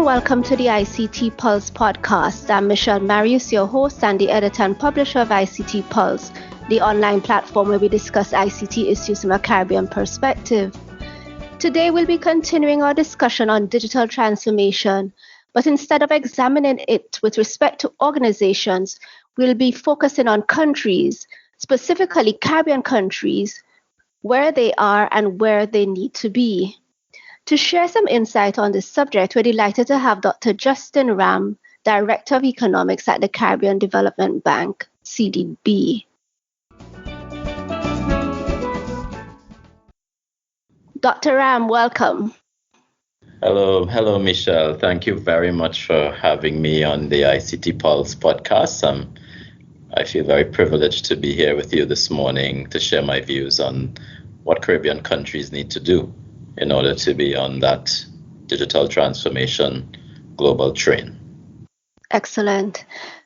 welcome to the ICT Pulse podcast. I'm Michelle Marius, your host and the editor and publisher of ICT Pulse, the online platform where we discuss ICT issues from a Caribbean perspective. Today, we'll be continuing our discussion on digital transformation, but instead of examining it with respect to organizations, we'll be focusing on countries, specifically Caribbean countries, where they are and where they need to be. To share some insight on this subject, we're delighted to have Dr. Justin Ram, Director of Economics at the Caribbean Development Bank, CDB. Dr. Ram, welcome. Hello, Michelle. Thank you very much for having me on the ICT Pulse podcast. I feel very privileged to be here with you this morning to share my views on what Caribbean countries need to do in order to be on that digital transformation global train. Excellent.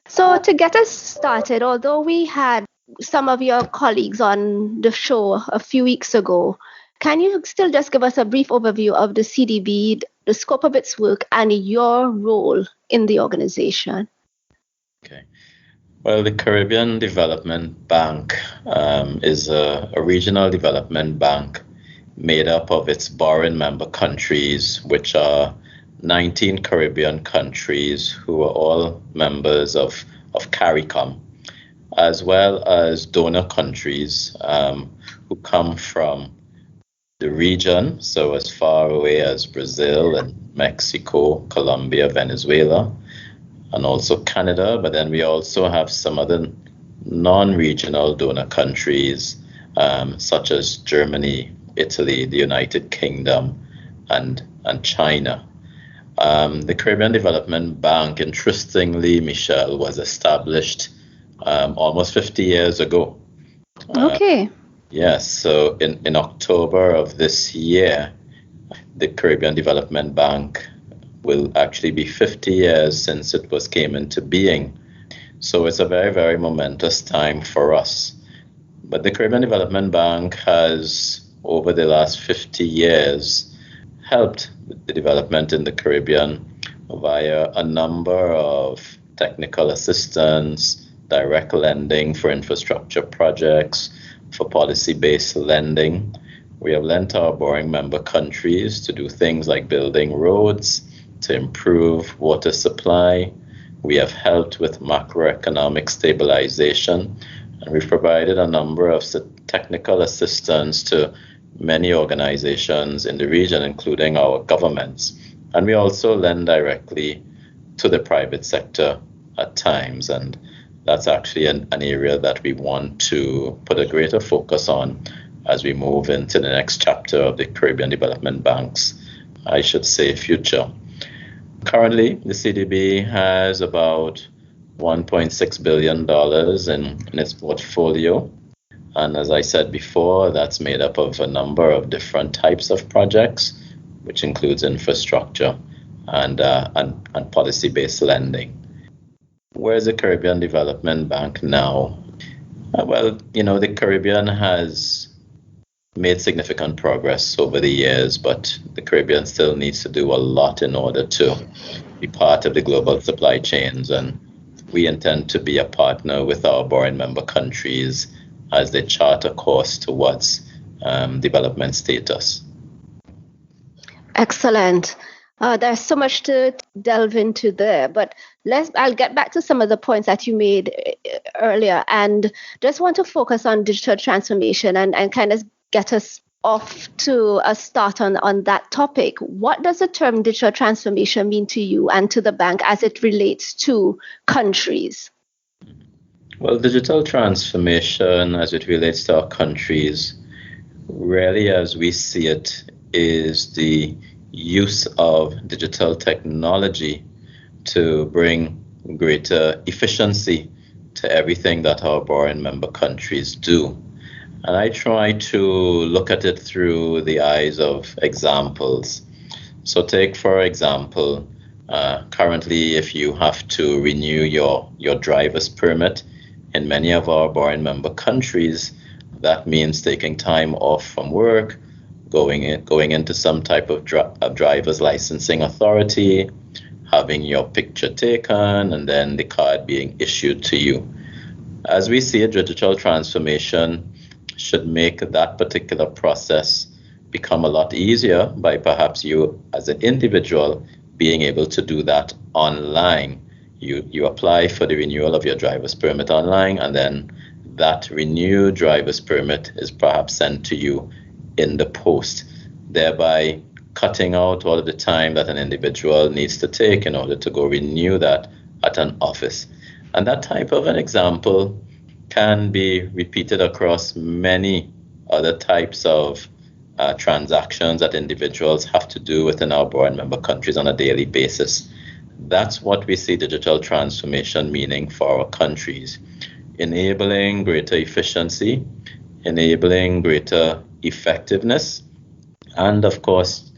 So to get us started, although we had some of your colleagues on the show a few weeks ago, can you still just give us a brief overview of the CDB, the scope of its work, and your role in the organization? Okay. Well, the Caribbean Development Bank is a regional development bank made up of its borrowing member countries, which are 19 Caribbean countries who are all members of CARICOM, as well as donor countries who come from the region, so as far away as Brazil and Mexico, Colombia, Venezuela, and also Canada. But then we also have some other non-regional donor countries, such as Germany, Italy, the United Kingdom, and China. The Caribbean Development Bank, interestingly, Michelle, was established almost 50 years ago. Okay. Yes, so in October of this year, the Caribbean Development Bank will actually be 50 years since it came into being. So it's a very, very momentous time for us. But the Caribbean Development Bank has, over the last 50 years, helped the development in the Caribbean via a number of technical assistance, direct lending for infrastructure projects, for policy-based lending. We have lent our borrowing member countries to do things like building roads, to improve water supply. We have helped with macroeconomic stabilization, and we've provided a number of technical assistance to many organizations in the region, including our governments. And we also lend directly to the private sector at times, and that's actually an area that we want to put a greater focus on as we move into the next chapter of the Caribbean Development Bank's, I should say, future. Currently, the CDB has about $1.6 billion in its portfolio. And as I said before, that's made up of a number of different types of projects, which includes infrastructure and policy-based lending. Where's the Caribbean Development Bank now? Well, the Caribbean has made significant progress over the years, but the Caribbean still needs to do a lot in order to be part of the global supply chains. And we intend to be a partner with our borrowing member countries as they chart a course towards development status. Excellent. There's so much to delve into there, but I'll get back to some of the points that you made earlier, and just want to focus on digital transformation and kind of get us off to a start on that topic. What does the term digital transformation mean to you and to the bank as it relates to countries? Well, digital transformation as it relates to our countries, really as we see it, is the use of digital technology to bring greater efficiency to everything that our borrowing member countries do. And I try to look at it through the eyes of examples. So take, for example, currently if you have to renew your driver's permit in many of our borrowing member countries, that means taking time off from work, going into some type of driver's licensing authority, having your picture taken and then the card being issued to you. As we see, a digital transformation should make that particular process become a lot easier by perhaps you as an individual being able to do that online. You apply for the renewal of your driver's permit online, and then that renewed driver's permit is perhaps sent to you in the post, thereby cutting out all of the time that an individual needs to take in order to go renew that at an office. And that type of an example can be repeated across many other types of transactions that individuals have to do within our board member countries on a daily basis. That's what we see digital transformation meaning for our countries, enabling greater efficiency, enabling greater effectiveness, and of course,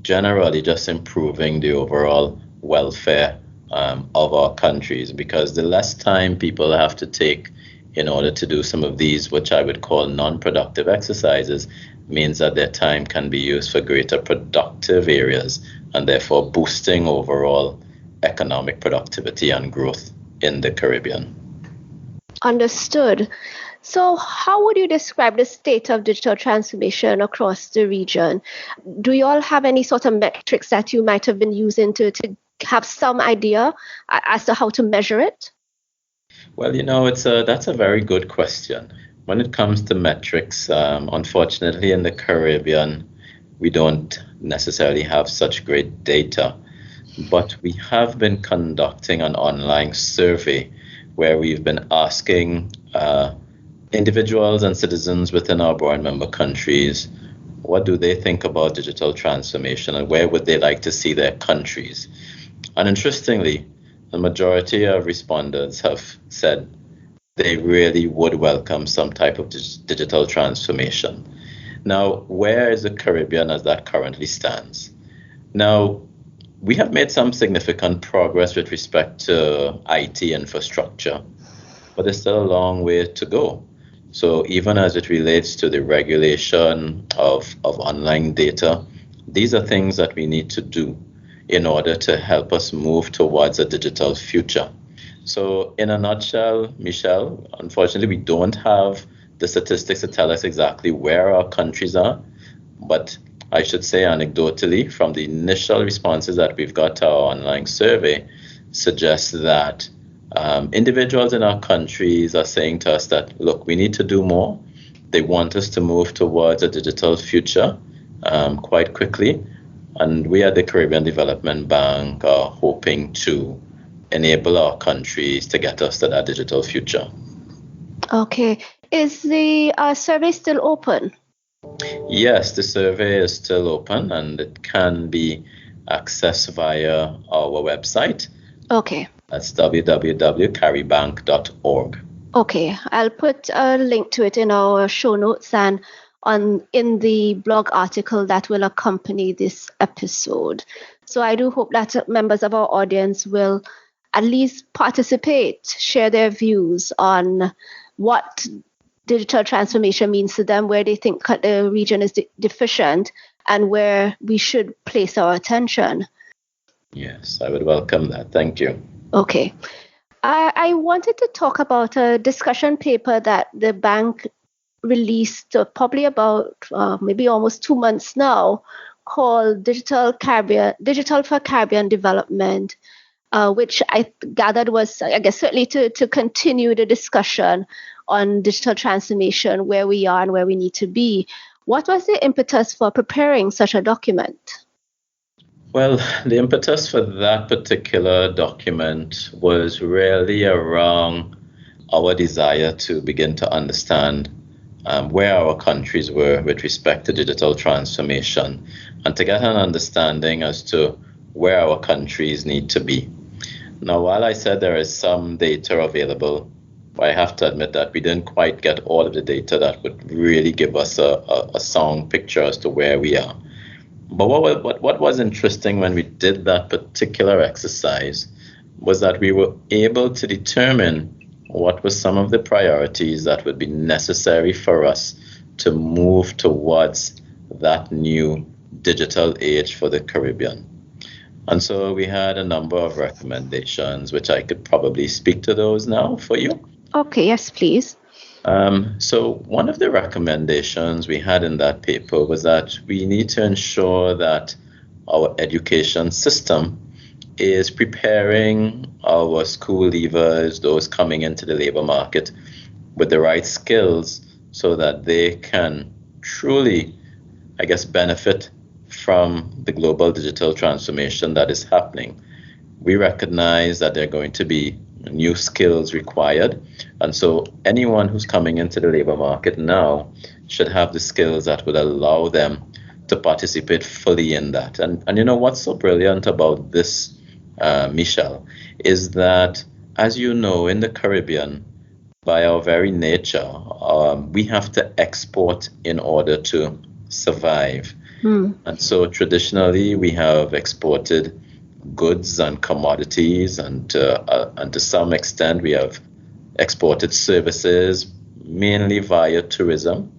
generally just improving the overall welfare of our countries, because the less time people have to take in order to do some of these, which I would call non-productive exercises, means that their time can be used for greater productive areas and therefore boosting overall economic productivity and growth in the Caribbean. Understood. So how would you describe the state of digital transformation across the region? Do you all have any sort of metrics that you might have been using to have some idea as to how to measure it? Well, that's a very good question. When it comes to metrics, unfortunately in the Caribbean, we don't necessarily have such great data, but we have been conducting an online survey where we've been asking individuals and citizens within our board member countries, what do they think about digital transformation and where would they like to see their countries? And interestingly, the majority of respondents have said they really would welcome some type of digital transformation. Now, where is the Caribbean as that currently stands? Now, we have made some significant progress with respect to IT infrastructure, but there's still a long way to go. So even as it relates to the regulation of online data, these are things that we need to do in order to help us move towards a digital future. So in a nutshell, Michelle, unfortunately, we don't have the statistics to tell us exactly where our countries are, but I should say anecdotally, from the initial responses that we've got to our online survey, suggests that individuals in our countries are saying to us that, look, we need to do more. They want us to move towards a digital future quite quickly. And we at the Caribbean Development Bank are hoping to enable our countries to get us to that digital future. Okay. Is the survey still open? Yes, the survey is still open and it can be accessed via our website. Okay. That's www.caribank.org. Okay, I'll put a link to it in our show notes and in the blog article that will accompany this episode. So I do hope that members of our audience will at least participate, share their views on what digital transformation means to them, where they think the region is deficient, and where we should place our attention. Yes, I would welcome that. Thank you. Okay. I wanted to talk about a discussion paper that the bank released probably about maybe almost 2 months now, called Digital for Caribbean Development, which I gathered was, I guess, certainly to continue the discussion on digital transformation, where we are and where we need to be. What was the impetus for preparing such a document? Well, the impetus for that particular document was really around our desire to begin to understand where our countries were with respect to digital transformation and to get an understanding as to where our countries need to be. Now, while I said there is some data available, I have to admit that we didn't quite get all of the data that would really give us a sound picture as to where we are. But what was interesting when we did that particular exercise was that we were able to determine what were some of the priorities that would be necessary for us to move towards that new digital age for the Caribbean. And so we had a number of recommendations, which I could probably speak to those now for you. Okay, yes, please. So one of the recommendations we had in that paper was that we need to ensure that our education system is preparing our school leavers, those coming into the labor market, with the right skills so that they can truly, I guess, benefit from the global digital transformation that is happening. We recognize that there are going to be new skills required. And so anyone who's coming into the labor market now should have the skills that would allow them to participate fully in that. And you know what's so brilliant about this, Michelle, is that, as you know, in the Caribbean, by our very nature, we have to export in order to survive. And so traditionally, we have exported goods and commodities, and to some extent, we have exported services, mainly via tourism.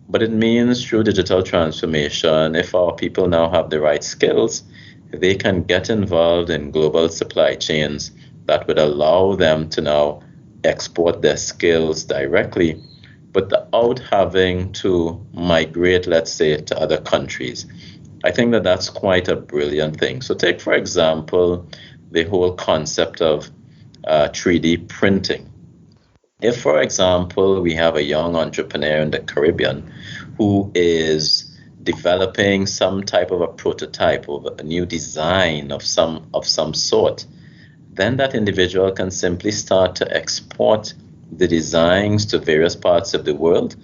But it means through digital transformation, if our people now have the right skills, they can get involved in global supply chains that would allow them to now export their skills directly, but without having to migrate, let's say, to other countries. I think that that's quite a brilliant thing. So take, for example, the whole concept of 3D printing. If, for example, we have a young entrepreneur in the Caribbean who is developing some type of a prototype of a new design of some sort, then that individual can simply start to export the designs to various parts of the world,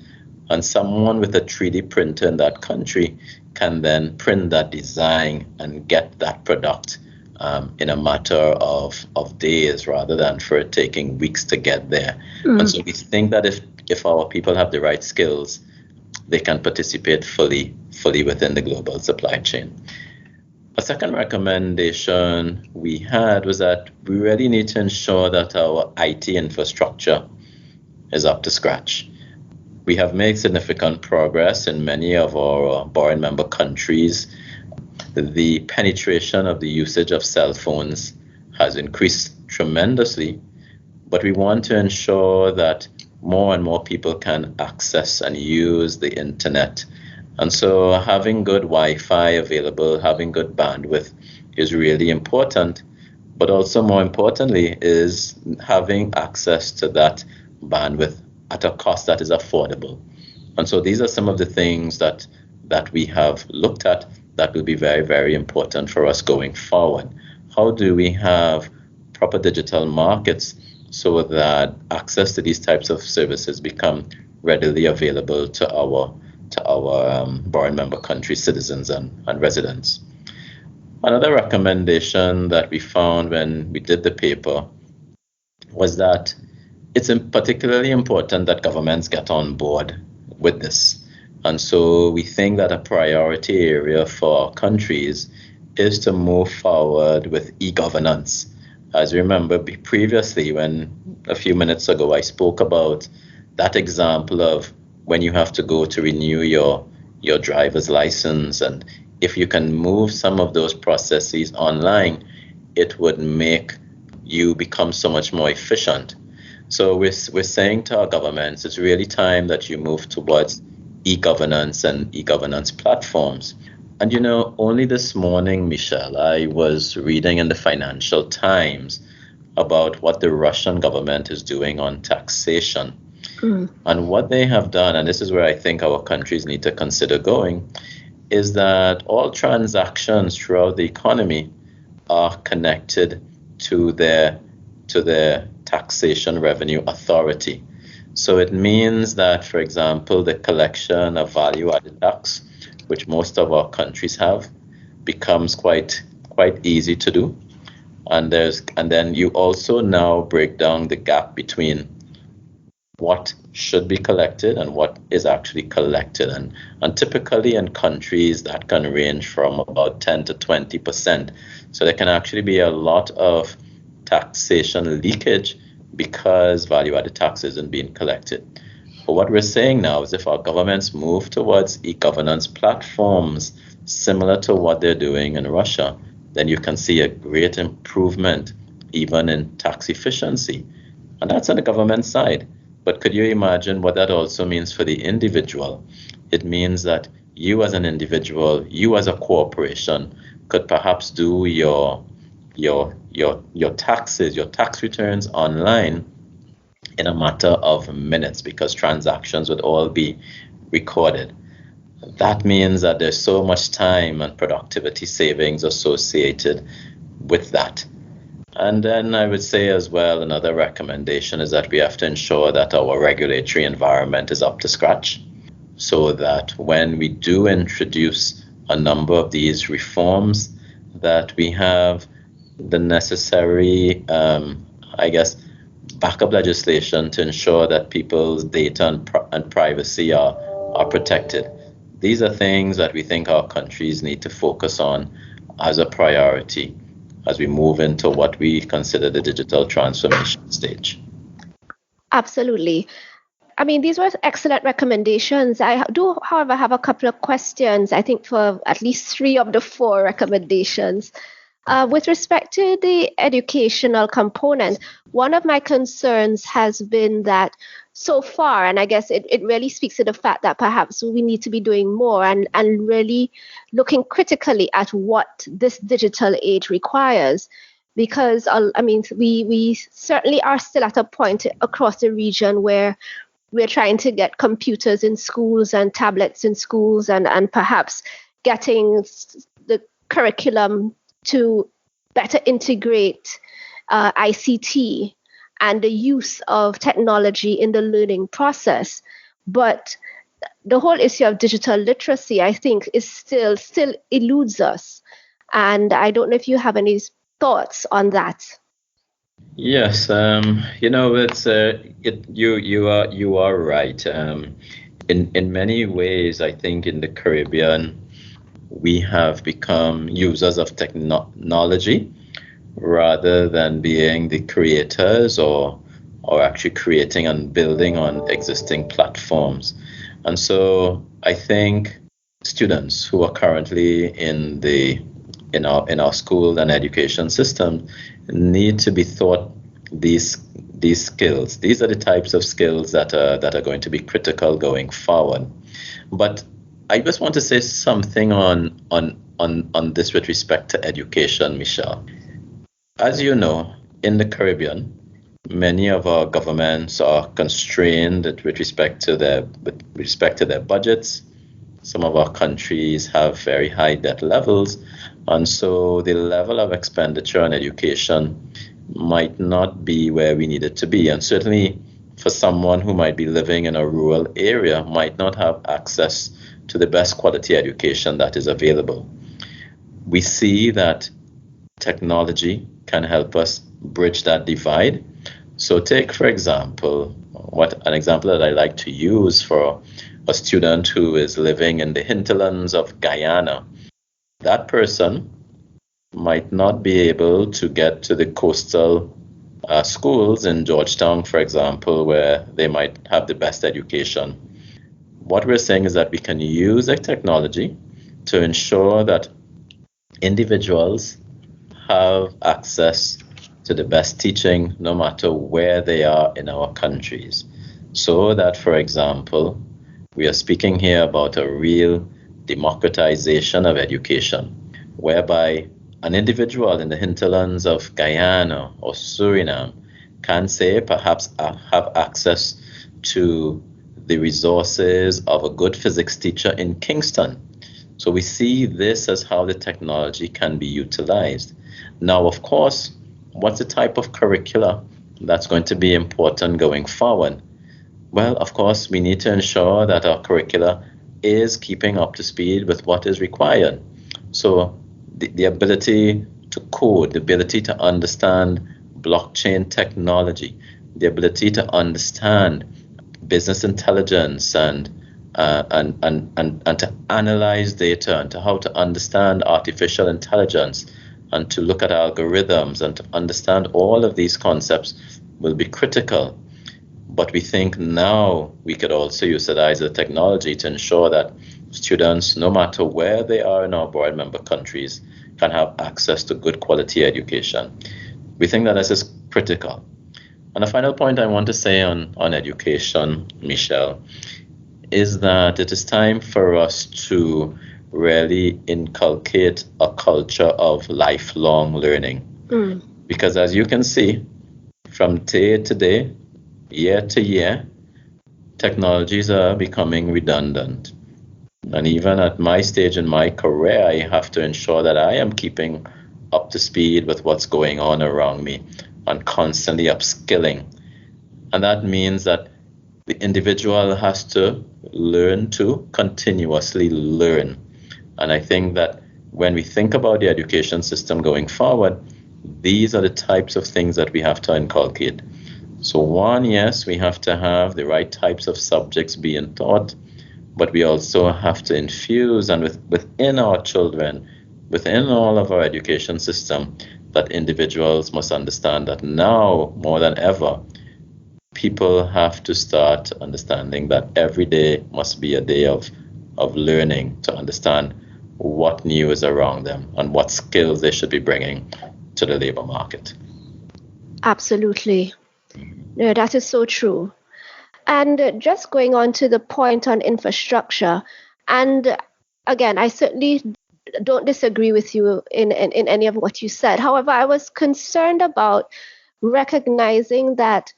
and someone with a 3D printer in that country can then print that design and get that product in a matter of days rather than for it taking weeks to get there. And so we think that if our people have the right skills, they can participate fully within the global supply chain. A second recommendation we had was that we really need to ensure that our IT infrastructure is up to scratch. We have made significant progress in many of our borrowing member countries. The penetration of the usage of cell phones has increased tremendously, but we want to ensure that more and more people can access and use the internet. And so having good Wi-Fi available, having good bandwidth is really important, but also more importantly is having access to that bandwidth at a cost that is affordable. And so these are some of the things that we have looked at that will be very, very important for us going forward. How do we have proper digital markets so that access to these types of services become readily available to our borrowing member country citizens and residents? Another recommendation that we found when we did the paper was that it's particularly important that governments get on board with this. And so we think that a priority area for our countries is to move forward with e-governance. As you remember previously, when a few minutes ago I spoke about that example of when you have to go to renew your driver's license, and if you can move some of those processes online, it would make you become so much more efficient. So we're saying to our governments, it's really time that you move towards e-governance and e-governance platforms. And you know, only this morning, Michelle, I was reading in the Financial Times about what the Russian government is doing on taxation. And what they have done, and this is where I think our countries need to consider going, is that all transactions throughout the economy are connected to their taxation revenue authority. So it means that, for example, the collection of value-added tax, which most of our countries have, becomes quite easy to do. And then you also now break down the gap between what should be collected and what is actually collected. And typically in countries that can range from about 10 to 20%. So there can actually be a lot of taxation leakage because value-added tax isn't being collected. But what we're saying now is if our governments move towards e-governance platforms similar to what they're doing in Russia, then you can see a great improvement even in tax efficiency. And that's on the government side. But could you imagine what that also means for the individual? It means that you as an individual, you as a corporation, could perhaps do your taxes, your tax returns online in a matter of minutes, because transactions would all be recorded. That means that there's so much time and productivity savings associated with that. And then I would say as well, another recommendation is that we have to ensure that our regulatory environment is up to scratch, so that when we do introduce a number of these reforms, that we have the necessary, backup legislation to ensure that people's data and privacy are protected. These are things that we think our countries need to focus on as a priority as we move into what we consider the digital transformation stage. Absolutely. I mean, these were excellent recommendations. I do, however, have a couple of questions, I think, for at least 3 of the 4 recommendations. With respect to the educational component, one of my concerns has been that so far, and I guess it really speaks to the fact that perhaps we need to be doing more and really looking critically at what this digital age requires. Because, we certainly are still at a point across the region where we're trying to get computers in schools and tablets in schools and perhaps getting the curriculum to better integrate ICT and the use of technology in the learning process. But the whole issue of digital literacy, I think, is still eludes us. And I don't know if you have any thoughts on that. Yes, it's you are right. In many ways, I think in the Caribbean, we have become users of technology rather than being the creators or actually creating and building on existing platforms. And so I think students who are currently in our school and education system need to be taught these skills. These are the types of skills that are going to be critical going forward. But I just want to say something on this with respect to education, Michelle. As you know, in the Caribbean, many of our governments are constrained with respect to their budgets. Some of our countries have very high debt levels, and so the level of expenditure on education might not be where we need it to be. And certainly for someone who might be living in a rural area, might not have access to the best quality education that is available. We see that technology can help us bridge that divide. So take, for example, an example that I like to use for a student who is living in the hinterlands of Guyana. That person might not be able to get to the coastal schools in Georgetown, for example, where they might have the best education. What we're saying is that we can use the technology to ensure that individuals have access to the best teaching no matter where they are in our countries. So that, for example, we are speaking here about a real democratization of education, whereby an individual in the hinterlands of Guyana or Suriname can say perhaps have access to the resources of a good physics teacher in Kingston. So we see this as how the technology can be utilized. Now, of course, what's the type of curricula that's going to be important going forward? Well, of course, we need to ensure that our curricula is keeping up to speed with what is required. So the ability to code, the ability to understand blockchain technology, the ability to understand business intelligence and to analyze data and to how to understand artificial intelligence and to look at algorithms and to understand all of these concepts will be critical. But we think now we could also utilize the technology to ensure that students, no matter where they are in our board member countries, can have access to good quality education. We think that this is critical. And the final point I want to say on education, Michelle, is that it is time for us to really inculcate a culture of lifelong learning. Because as you can see, from day to day, year to year, technologies are becoming redundant. And even at my stage in my career, I have to ensure that I am keeping up to speed with what's going on around me and constantly upskilling. And that means that the individual has to learn to continuously learn. And I think that when we think about the education system going forward, these are the types of things that we have to inculcate. So one, yes, we have to have the right types of subjects being taught, but we also have to infuse and within our children, within all of our education system, that individuals must understand that now more than ever, people have to start understanding that every day must be a day of learning to understand what new is around them and what skills they should be bringing to the labor market. Absolutely. No, that is so true. And just going on to the point on infrastructure, and again, I certainly don't disagree with you in any of what you said. However, I was concerned about recognizing that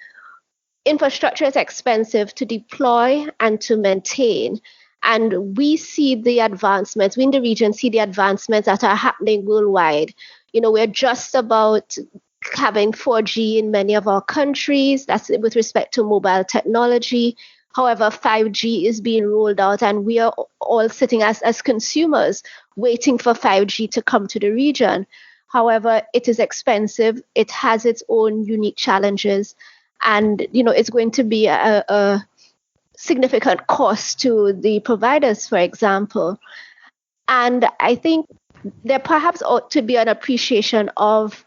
infrastructure is expensive to deploy and to maintain. And we see the advancements, we in the region see the advancements that are happening worldwide. We're just about having 4G in many of our countries. That's with respect to mobile technology. However, 5G is being rolled out, and we are all sitting as consumers waiting for 5G to come to the region. However, it is expensive. It has its own unique challenges, and it's going to be a significant cost to the providers, for example. And I think there perhaps ought to be an appreciation of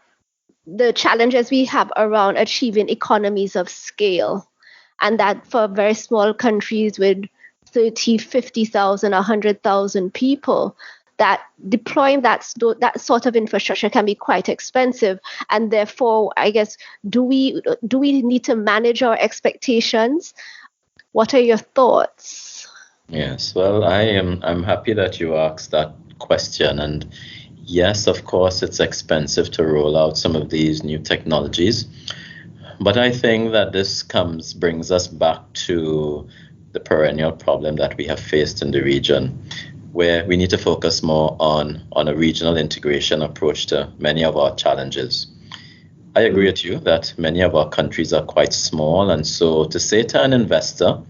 the challenges we have around achieving economies of scale, and that for very small countries with 30, 50,000, 100,000 people, that deploying that sort of infrastructure can be quite expensive. And therefore, I guess, do we need to manage our expectations? What are your thoughts? Yes, well, I'm happy that you asked that question. And yes, of course, it's expensive to roll out some of these new technologies. But I think that this brings us back to the perennial problem that we have faced in the region, where we need to focus more on a regional integration approach to many of our challenges. I agree with you that many of our countries are quite small, and so to say to an investor,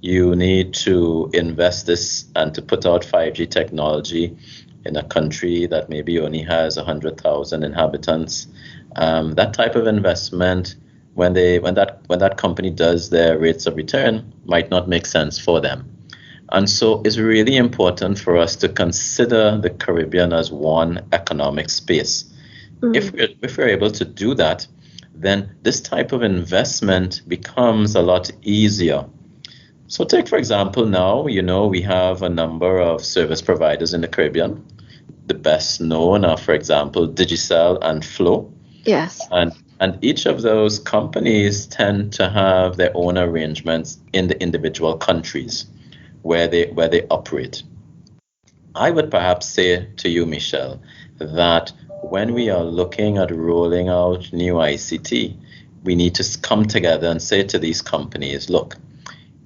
you need to invest this and to put out 5G technology in a country that maybe only has 100,000 inhabitants, that type of investment, when that company does their rates of return, might not make sense for them. And so it's really important for us to consider the Caribbean as one economic space. If we're able to do that, then this type of investment becomes a lot easier. So take, for example, now, we have a number of service providers in the Caribbean. The best known are, for example, Digicel and Flow. Yes. And each of those companies tend to have their own arrangements in the individual countries where they operate. I would perhaps say to you, Michelle, that when we are looking at rolling out new ICT, we need to come together and say to these companies, look,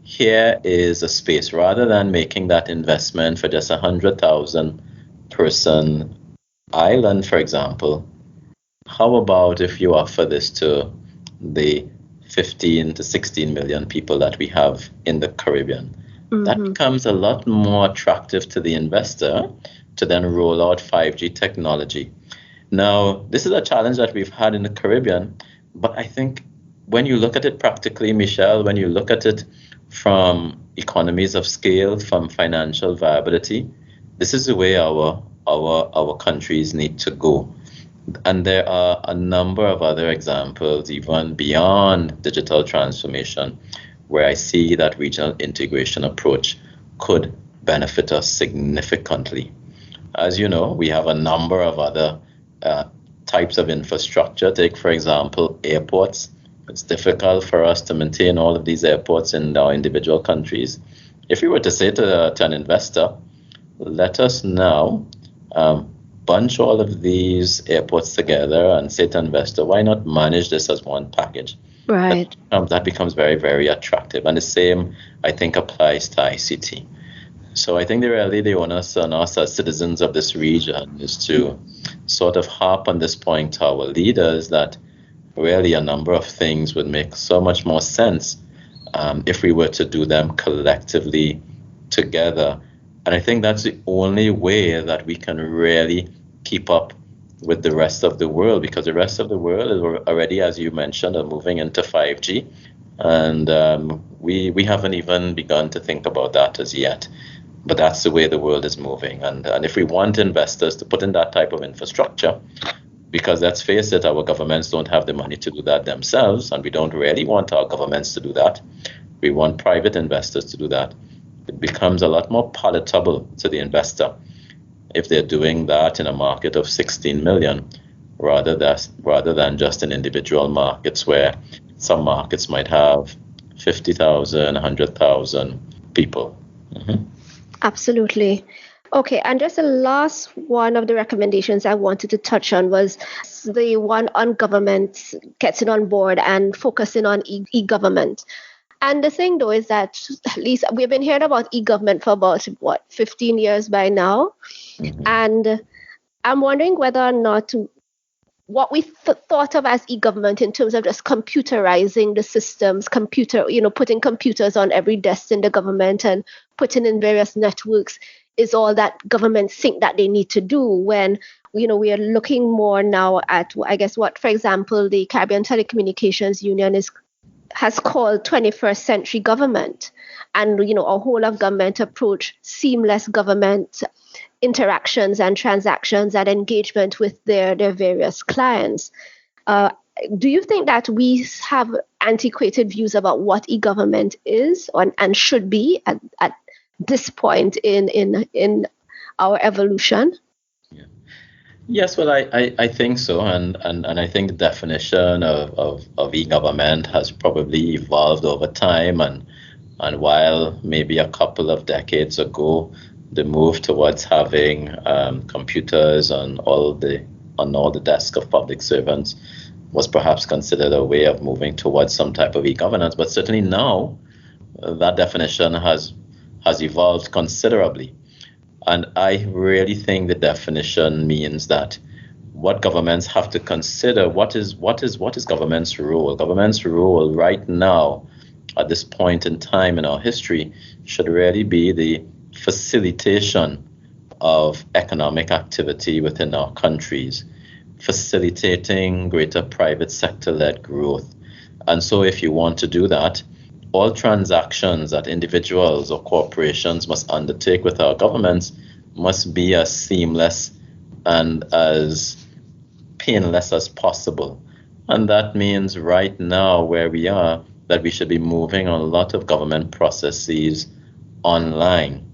here is a space. Rather than making that investment for just 100,000 person island, for example, how about if you offer this to the 15 to 16 million people that we have in the Caribbean? That becomes a lot more attractive to the investor to then roll out 5G technology. Now, this is a challenge that we've had in the Caribbean, but I think when you look at it practically, Michelle, when you look at it from economies of scale, from financial viability, this is the way our countries need to go. And there are a number of other examples, even beyond digital transformation, where I see that regional integration approach could benefit us significantly. As you know, we have a number of other types of infrastructure. Take, for example, airports. It's difficult for us to maintain all of these airports in our individual countries. If we were to say to an investor, let us now bunch all of these airports together and say to an investor, why not manage this as one package? Right. That becomes very, very attractive. And the same, I think, applies to ICT. So I think the onus on us as citizens of this region is to sort of harp on this point to our leaders that really a number of things would make so much more sense if we were to do them collectively together. And I think that's the only way that we can really keep up with the rest of the world, because the rest of the world is already, as you mentioned, are moving into 5G. And we haven't even begun to think about that as yet. But that's the way the world is moving. And if we want investors to put in that type of infrastructure, because let's face it, our governments don't have the money to do that themselves, and we don't really want our governments to do that. We want private investors to do that. It becomes a lot more palatable to the investor if they're doing that in a market of 16 million rather than just in individual markets where some markets might have 50,000, 100,000 people. Mm-hmm. Absolutely. Okay, and just the last one of the recommendations I wanted to touch on was the one on government getting on board and focusing on e-government. And the thing, though, is that at least we've been hearing about e-government for about, 15 years by now. Mm-hmm. And I'm wondering whether or not what we thought of as e-government in terms of just computerizing the systems, putting computers on every desk in the government and putting in various networks is all that governments think that they need to do, when, we are looking more now at, I guess, what, for example, the Caribbean Telecommunications Union has called 21st century government, and, a whole of government approach, seamless government interactions and transactions and engagement with their various clients. Do you think that we have antiquated views about what e-government is and should be at this point in our evolution? Yeah. Yes, well, I think so, and I think the definition of e-government has probably evolved over time, and while maybe a couple of decades ago the move towards having computers on all the desks of public servants was perhaps considered a way of moving towards some type of e-governance, but certainly now that definition has evolved considerably. And I really think the definition means that what governments have to consider, what is government's role? Government's role right now, at this point in time in our history, should really be the facilitation of economic activity within our countries, facilitating greater private sector-led growth. And so if you want to do that, all transactions that individuals or corporations must undertake with our governments must be as seamless and as painless as possible. And that means right now where we are, that we should be moving on a lot of government processes online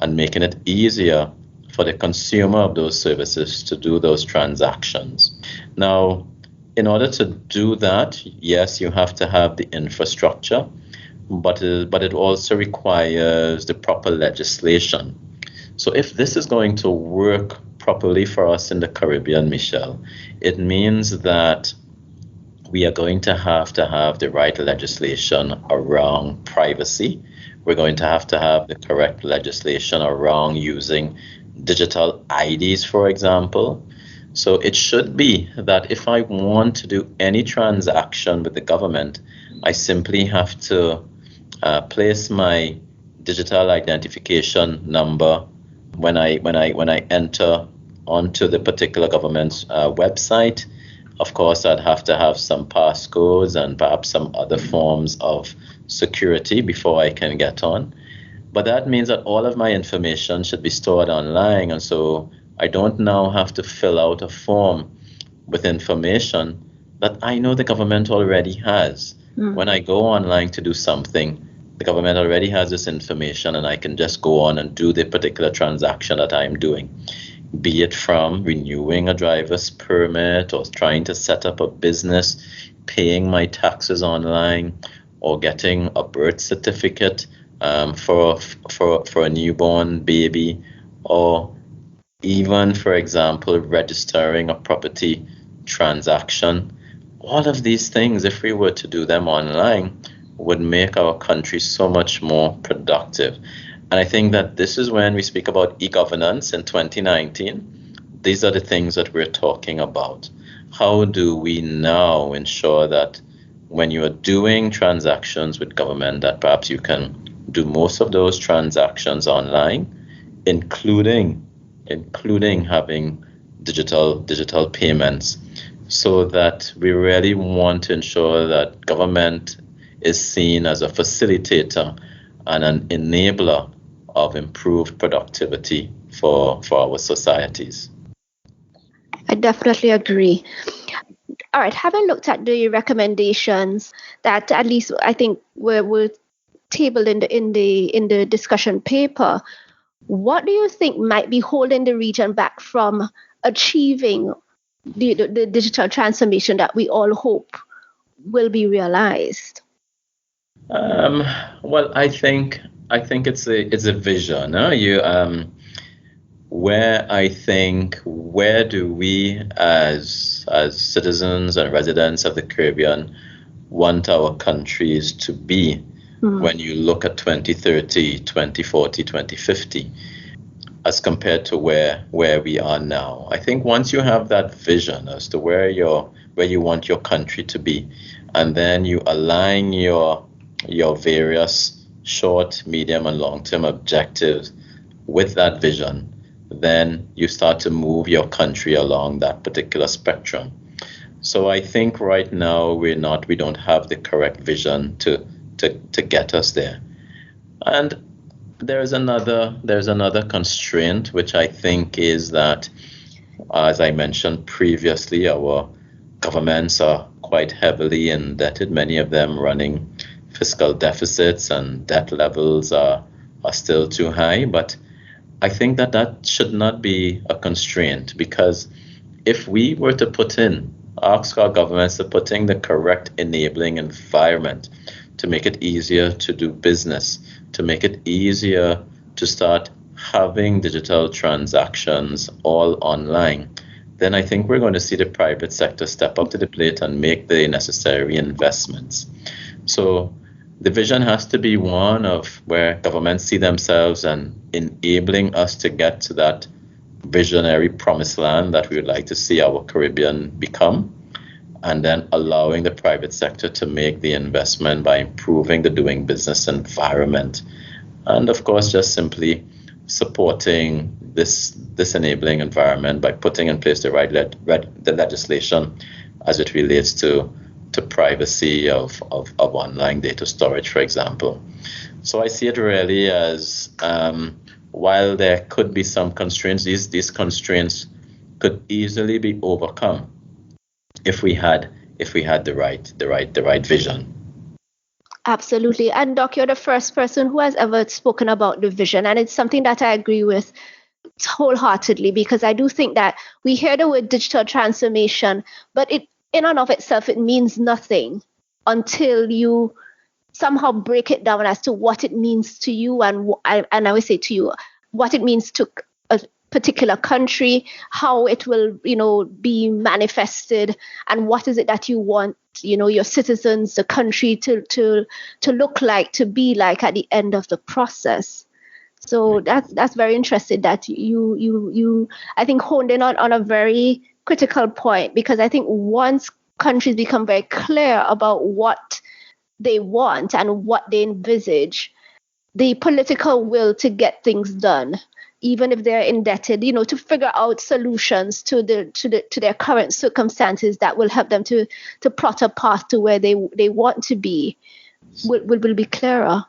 and making it easier for the consumer of those services to do those transactions. Now, in order to do that, yes, you have to have the infrastructure, but it also requires the proper legislation. So if this is going to work properly for us in the Caribbean, Michelle, it means that we are going to have the right legislation around privacy. We're going to have the correct legislation around using digital IDs, for example. So it should be that if I want to do any transaction with the government, I simply have to place my digital identification number when I enter onto the particular government's website. Of course, I'd have to have some passcodes and perhaps some other forms of security before I can get on. But that means that all of my information should be stored online, and so I don't now have to fill out a form with information that I know the government already has. When I go online to do something, the government already has this information, and I can just go on and do the particular transaction that I'm doing. be it from renewing a driver's permit or trying to set up a business, paying my taxes online, or getting a birth certificate for a newborn baby, or even, for example, registering a property transaction. All of these things, if we were to do them online, would make our country so much more productive. And I think that this is when we speak about e-governance in 2019. These are the things that we're talking about. How do we now ensure that when you are doing transactions with government, that perhaps you can do most of those transactions online, including having digital payments, so that we really want to ensure that government is seen as a facilitator and an enabler of improved productivity for our societies. I definitely agree. All right, having looked at the recommendations that at least I think were tabled in the discussion paper, what do you think might be holding the region back from achieving the digital transformation that we all hope will be realized? Well, I think it's a vision. Where do we as citizens and residents of the Caribbean want our countries to be when you look at 2030, 2040, 2050, as compared to where we are now? I think once you have that vision as to where you want your country to be, and then you align your various short, medium, and long-term objectives with that vision, then you start to move your country along that particular spectrum. So I think right now we don't have the correct vision to get us there. And there's another constraint, which I think is that, as I mentioned previously, our governments are quite heavily indebted, many of them running fiscal deficits, and debt levels are still too high. But I think that should not be a constraint, because if we were to ask our governments to put in the correct enabling environment to make it easier to do business, to make it easier to start having digital transactions all online, then I think we're going to see the private sector step up to the plate and make the necessary investments. So the vision has to be one of where governments see themselves and enabling us to get to that visionary promised land that we would like to see our Caribbean become, and then allowing the private sector to make the investment by improving the doing business environment. And of course, just simply supporting this enabling environment by putting in place the legislation as it relates to privacy of online data storage, for example. So I see it really as, while there could be some constraints, these constraints could easily be overcome if we had the right vision. Absolutely. And Doc, you're the first person who has ever spoken about the vision, and it's something that I agree with wholeheartedly, because I do think that we hear the word digital transformation, but it in and of itself, it means nothing until you somehow break it down as to what it means to you, and I would say to you, what it means to a particular country, how it will, be manifested, and what is it that you want, your citizens, the country to look like, to be like at the end of the process. So that's very interesting that you I think honed in on a very critical point, because I think once countries become very clear about what they want and what they envisage, the political will to get things done, even if they're indebted, to figure out solutions to their current circumstances that will help them to plot a path to where they want to be, will be clearer.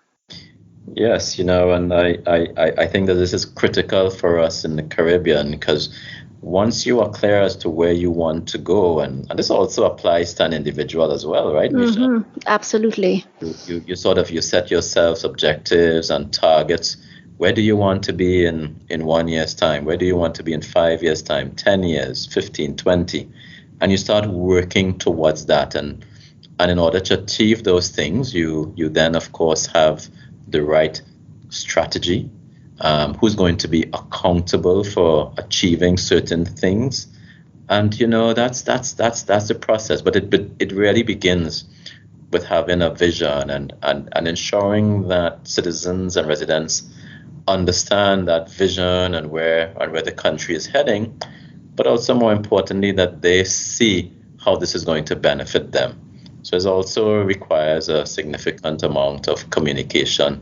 Yes, and I think that this is critical for us in the Caribbean, because once you are clear as to where you want to go, and this also applies to an individual as well, right, Michelle? Mm-hmm. Absolutely. You set yourselves objectives and targets Where do you want to be in 1 year's time? Where do you want to be in 5 years' time, 10 years, 15, 20? And you start working towards that. And in order to achieve those things, you then, of course, have the right strategy. Who's going to be accountable for achieving certain things? And that's the process. But it really begins with having a vision and ensuring that citizens and residents understand that vision and where the country is heading, but also more importantly that they see how this is going to benefit them. So it also requires a significant amount of communication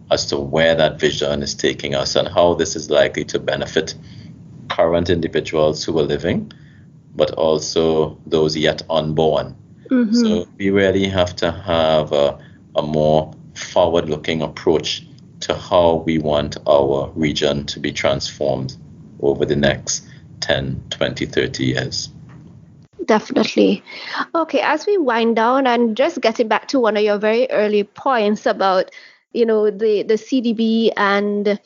as to where that vision is taking us and how this is likely to benefit current individuals who are living, but also those yet unborn. Mm-hmm. So we really have to have a more forward-looking approach to how we want our region to be transformed over the next 10, 20, 30 years. Definitely. Okay, as we wind down and just getting back to one of your very early points about, the CDB and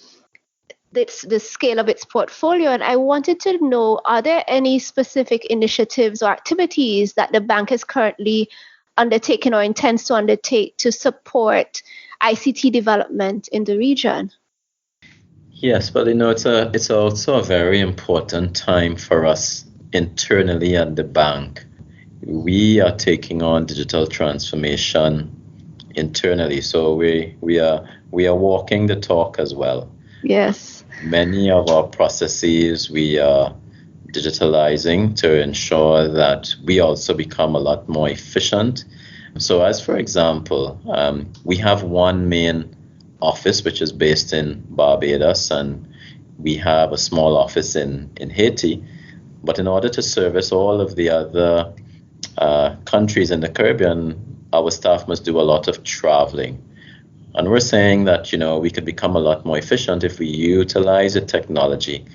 the scale of its portfolio. And I wanted to know, are there any specific initiatives or activities that the bank is currently undertaking or intends to undertake to support ICT development in the region? Yes, but it's also a very important time for us internally at the bank. We are taking on digital transformation internally, so we are walking the talk as well. Yes. Many of our processes we are digitalizing to ensure that we also become a lot more efficient. So as for example, we have one main office which is based in Barbados, and we have a small office in Haiti. But in order to service all of the other countries in the Caribbean, our staff must do a lot of traveling. And we're saying that, we could become a lot more efficient if we utilize the technology.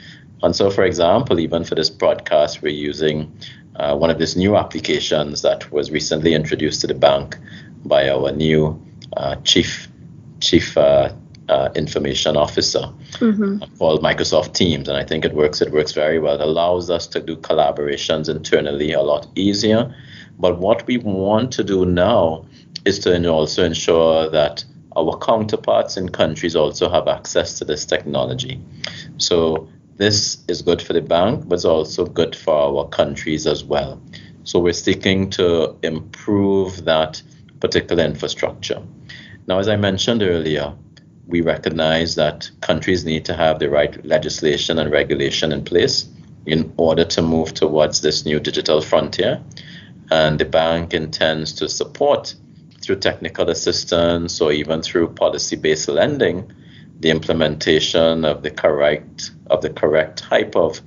And so, for example, even for this broadcast, we're using one of these new applications that was recently introduced to the bank by our new chief information officer, called Microsoft Teams. And I think it works very well. It allows us to do collaborations internally a lot easier. But what we want to do now is to also ensure that our counterparts in countries also have access to this technology. So this is good for the bank, but it's also good for our countries as well. So we're seeking to improve that particular infrastructure. Now, as I mentioned earlier, we recognize that countries need to have the right legislation and regulation in place in order to move towards this new digital frontier. And the bank intends to support through technical assistance or even through policy-based lending, the implementation of the correct type of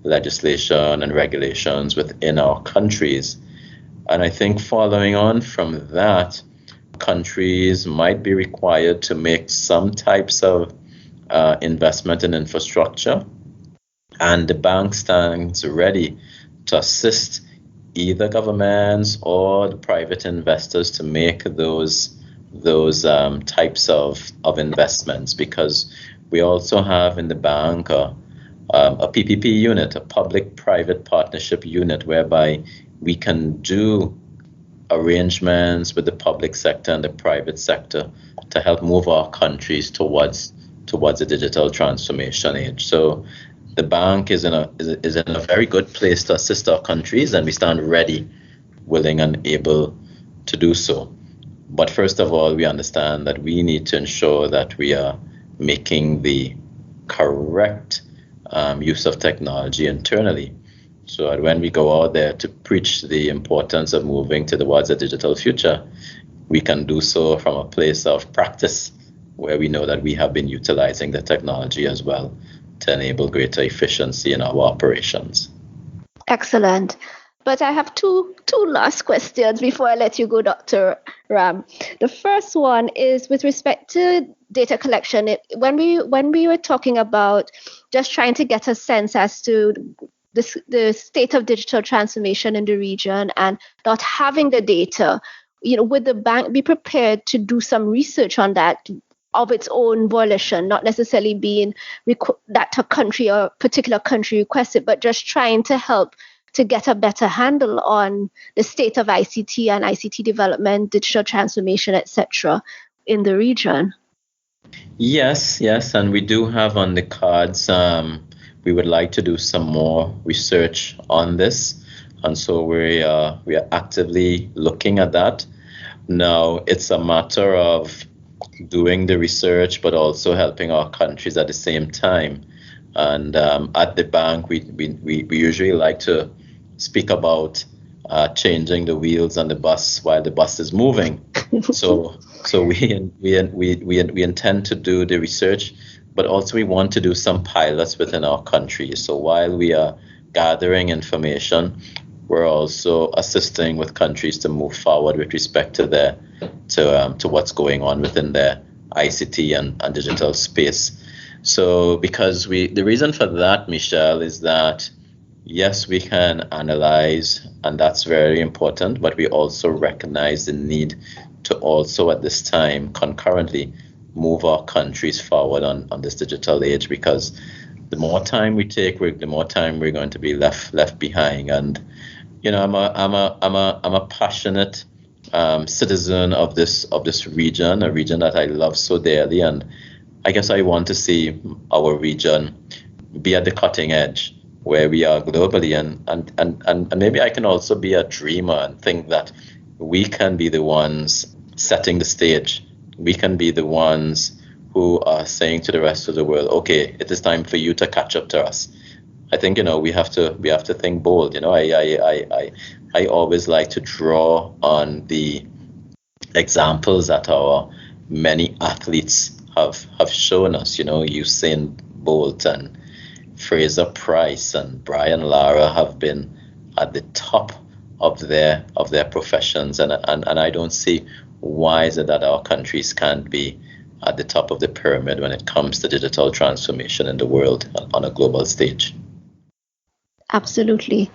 legislation and regulations within our countries. And I think following on from that, countries might be required to make some types of investment in infrastructure, and the bank stands ready to assist either governments or the private investors to make those types of investments, because we also have in the bank a PPP unit, a public-private partnership unit, whereby we can do arrangements with the public sector and the private sector to help move our countries towards a digital transformation age. So the bank is in a very good place to assist our countries, and we stand ready, willing and able to do so. But first of all, we understand that we need to ensure that we are making the correct use of technology internally, so that when we go out there to preach the importance of moving towards a digital future, we can do so from a place of practice where we know that we have been utilizing the technology as well to enable greater efficiency in our operations. Excellent. But I have two last questions before I let you go, Dr. Ram. The first one is with respect to data collection. When we were talking about just trying to get a sense as to the state of digital transformation in the region and not having the data, would the bank be prepared to do some research on that? of its own volition, not necessarily being that a country or particular country requests it, but just trying to help to get a better handle on the state of ICT and ICT development, digital transformation, etc. in the region? Yes, and we do have on the cards. We would like to do some more research on this, and so we are actively looking at that. Now it's a matter of doing the research, but also helping our countries at the same time. And at the bank, we usually like to speak about changing the wheels on the bus while the bus is moving. So we intend to do the research, but also we want to do some pilots within our country. So while we are gathering information, we're also assisting with countries to move forward with respect to to what's going on within their ICT and digital space. So because the reason for that, Michelle, is that yes, we can analyze, and that's very important, but we also recognize the need to also at this time concurrently move our countries forward on this digital age, because the more time we take, the more time we're going to be left behind. And you know, I'm a passionate citizen of this region, a region that I love so dearly, and I guess I want to see our region be at the cutting edge where we are globally, and maybe I can also be a dreamer and think that we can be the ones setting the stage. We can be the ones who are saying to the rest of the world, okay, it is time for you to catch up to us. I think, you know, we have to think bold. You know, I always like to draw on the examples that our many athletes have shown us. You know, Usain Bolt and Fraser Price and Brian Lara have been at the top of their professions, and I don't see why is it that our countries can't be at the top of the pyramid when it comes to digital transformation in the world on a global stage. Absolutely.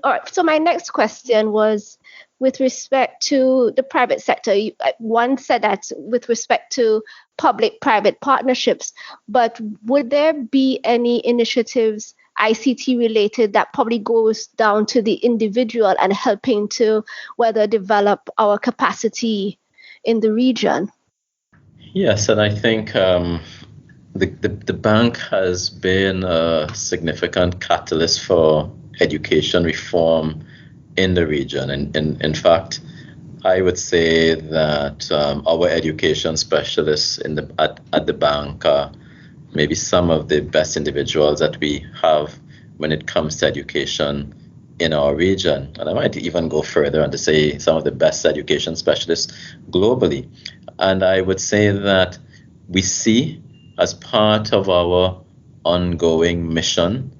All right. So my next question was with respect to the private sector. One said that with respect to public-private partnerships, but would there be any initiatives ICT related that probably goes down to the individual and helping to whether develop our capacity in the region? Yes, and I think the bank has been a significant catalyst for education reform in the region. And in fact, I would say that our education specialists at the bank are maybe some of the best individuals that we have when it comes to education in our region. And I might even go further and to say some of the best education specialists globally. And I would say that we see, as part of our ongoing mission,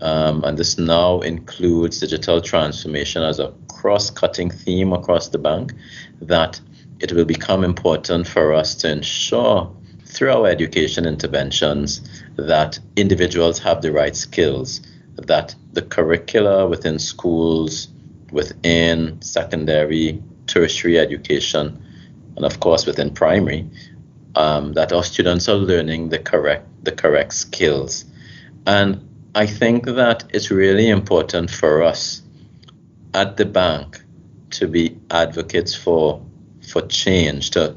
and this now includes digital transformation as a cross-cutting theme across the bank, that it will become important for us to ensure through our education interventions that individuals have the right skills, that the curricula within schools, within secondary, tertiary education, and of course within primary, that our students are learning the correct skills. And I think that it's really important for us at the bank to be advocates for change, to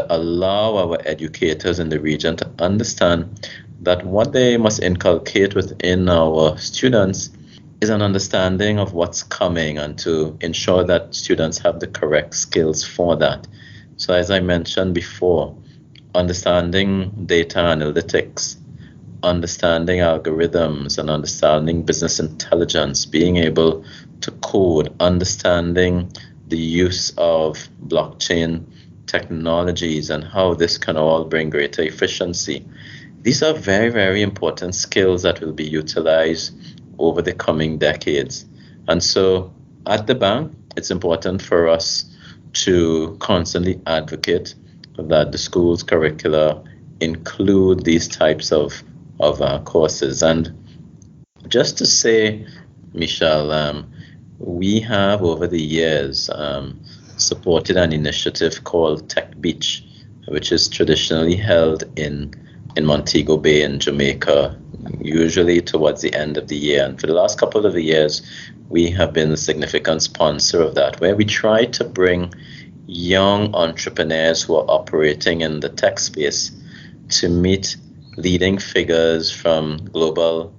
allow our educators in the region to understand that what they must inculcate within our students is an understanding of what's coming, and to ensure that students have the correct skills for that. So as I mentioned before, understanding data analytics, understanding algorithms, and understanding business intelligence, being able to code, understanding the use of blockchain technologies and how this can all bring greater efficiency. These are very, very important skills that will be utilized over the coming decades. And so at the bank, it's important for us to constantly advocate that the school's curricula include these types of courses. And just to say, Michelle, we have over the years supported an initiative called Tech Beach, which is traditionally held in Montego Bay in Jamaica, usually towards the end of the year. And for the last couple of years, we have been a significant sponsor of that, where we try to bring young entrepreneurs who are operating in the tech space to meet leading figures from global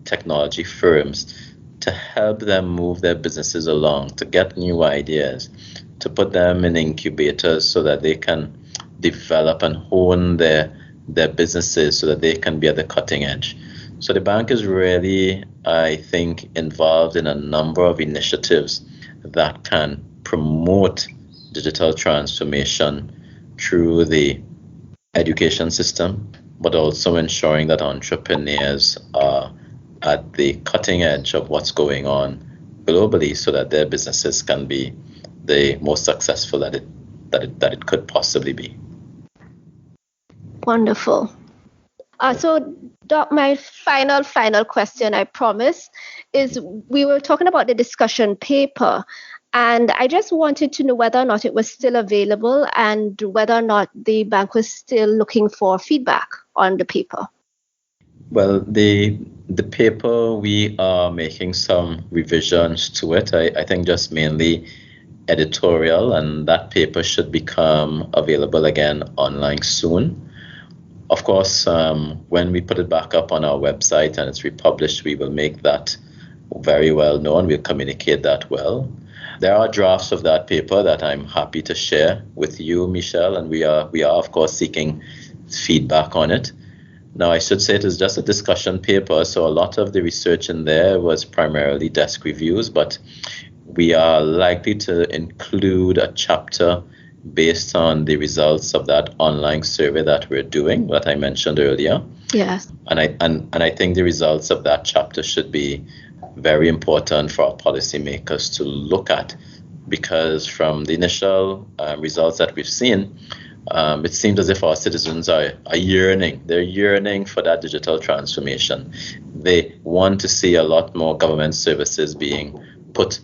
technology firms to help them move their businesses along, to get new ideas, to put them in incubators so that they can develop and hone their businesses so that they can be at the cutting edge. So the bank is really, I think, involved in a number of initiatives that can promote digital transformation through the education system, but also ensuring that entrepreneurs are at the cutting edge of what's going on globally so that their businesses can be the most successful that it could possibly be. Wonderful. So, Doc, my final question, I promise, is we were talking about the discussion paper, and I just wanted to know whether or not it was still available and whether or not the bank was still looking for feedback on the paper. Well, the paper, we are making some revisions to it. I think just mainly editorial, and that paper should become available again online soon. Of course, when we put it back up on our website and it's republished, we will make that very well known. We'll communicate that well. There are drafts of that paper that I'm happy to share with you, Michelle, and we are of course seeking feedback on it. Now, I should say it is just a discussion paper, so a lot of the research in there was primarily desk reviews, but we are likely to include a chapter based on the results of that online survey that we're doing, that I mentioned earlier. Yes. And I think the results of that chapter should be very important for our policymakers to look at, because from the initial results that we've seen, it seems as if our citizens are yearning. They're yearning for that digital transformation. They want to see a lot more government services being put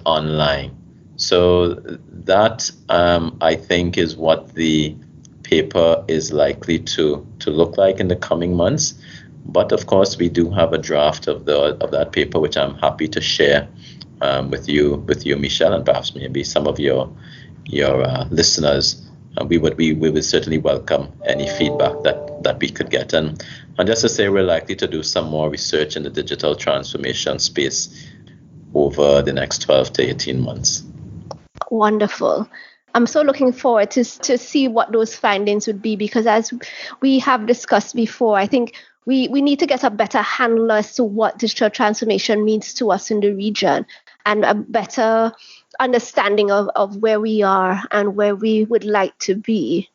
online. So that, I think, is what the paper is likely to look like in the coming months. But of course, we do have a draft of that paper, which I'm happy to share with you, Michelle, and perhaps maybe some of your listeners. We would certainly welcome any feedback that we could get. And just to say, we're likely to do some more research in the digital transformation space over the next 12 to 18 months. Wonderful. I'm so looking forward to see what those findings would be, because as we have discussed before, I think we need to get a better handle as to what digital transformation means to us in the region, and a better understanding of where we are and where we would like to be.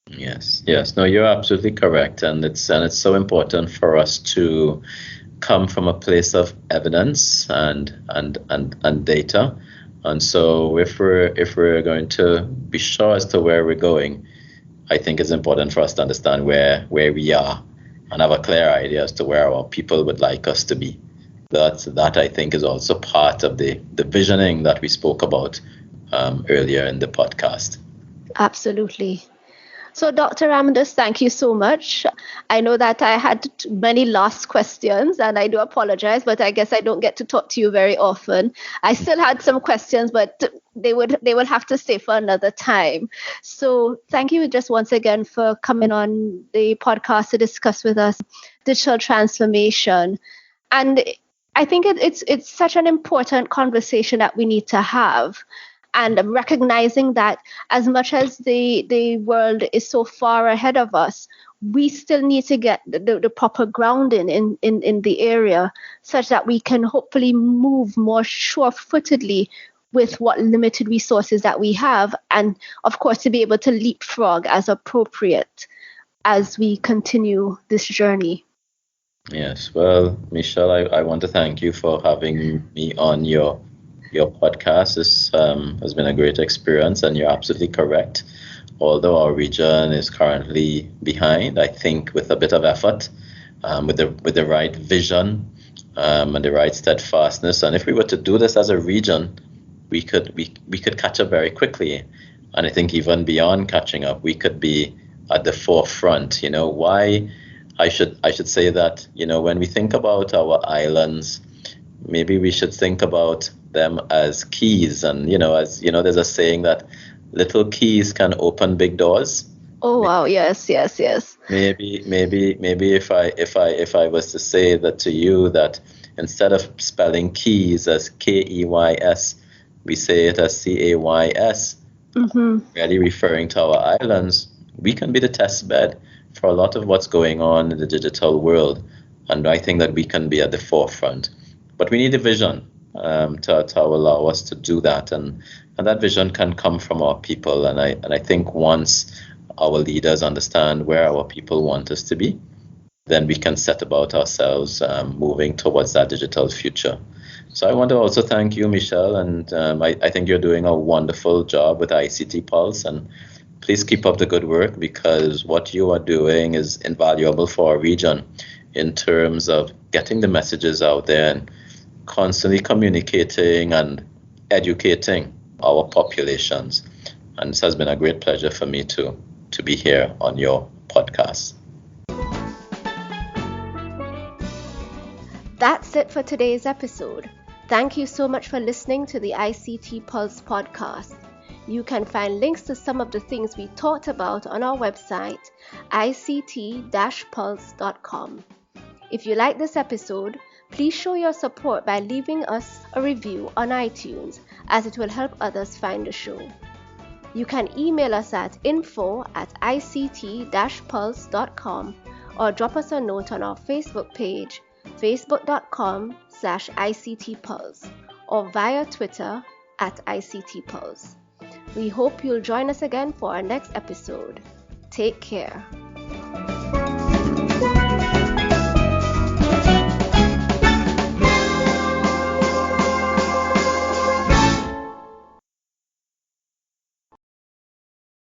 Yes. No, you're absolutely correct, and it's so important for us to come from a place of evidence and data. And so if we're going to be sure as to where we're going, I think it's important for us to understand where we are and have a clear idea as to where our people would like us to be. That I think is also part of the visioning that we spoke about earlier in the podcast. Absolutely. So, Dr. Ramadus, thank you so much. I know that I had many last questions, and I do apologize, but I guess I don't get to talk to you very often. I still had some questions, but they will have to stay for another time. So thank you just once again for coming on the podcast to discuss with us digital transformation. And I think it's such an important conversation that we need to have. And recognizing that as much as the world is so far ahead of us, we still need to get the proper grounding in the area, such that we can hopefully move more sure-footedly with what limited resources that we have, and of course to be able to leapfrog as appropriate as we continue this journey. Yes, well, Michelle, I want to thank you for having me on your podcast. This has been a great experience, and you're absolutely correct. Although our region is currently behind, I think with a bit of effort, with the right vision and the right steadfastness, and if we were to do this as a region, we could catch up very quickly. And I think even beyond catching up, we could be at the forefront. Why I should say that, when we think about our islands, maybe we should think about them as keys. And, there's a saying that little keys can open big doors. Oh wow, yes. Maybe if I was to say that to you, that instead of spelling keys as Keys, we say it as Cays, really referring to our islands. We can be the test bed for a lot of what's going on in the digital world, and I think that we can be at the forefront. But we need a vision to allow us to do that, and that vision can come from our people. And I think once our leaders understand where our people want us to be, then we can set about ourselves moving towards that digital future. So I want to also thank you, Michelle, and I think you're doing a wonderful job with ICT Pulse, and please keep up the good work, because what you are doing is invaluable for our region in terms of getting the messages out there and constantly communicating and educating our populations. And this has been a great pleasure for me to be here on your podcast. That's it for today's episode. Thank you so much for listening to the ICT Pulse podcast. You can find links to some of the things we talked about on our website, ict-pulse.com. If you like this episode, please show your support by leaving us a review on iTunes, as it will help others find the show. You can email us at info@ict-pulse.com or drop us a note on our Facebook page, facebook.com/ICTPulse, or via Twitter @ICTPulse. We hope you'll join us again for our next episode. Take care.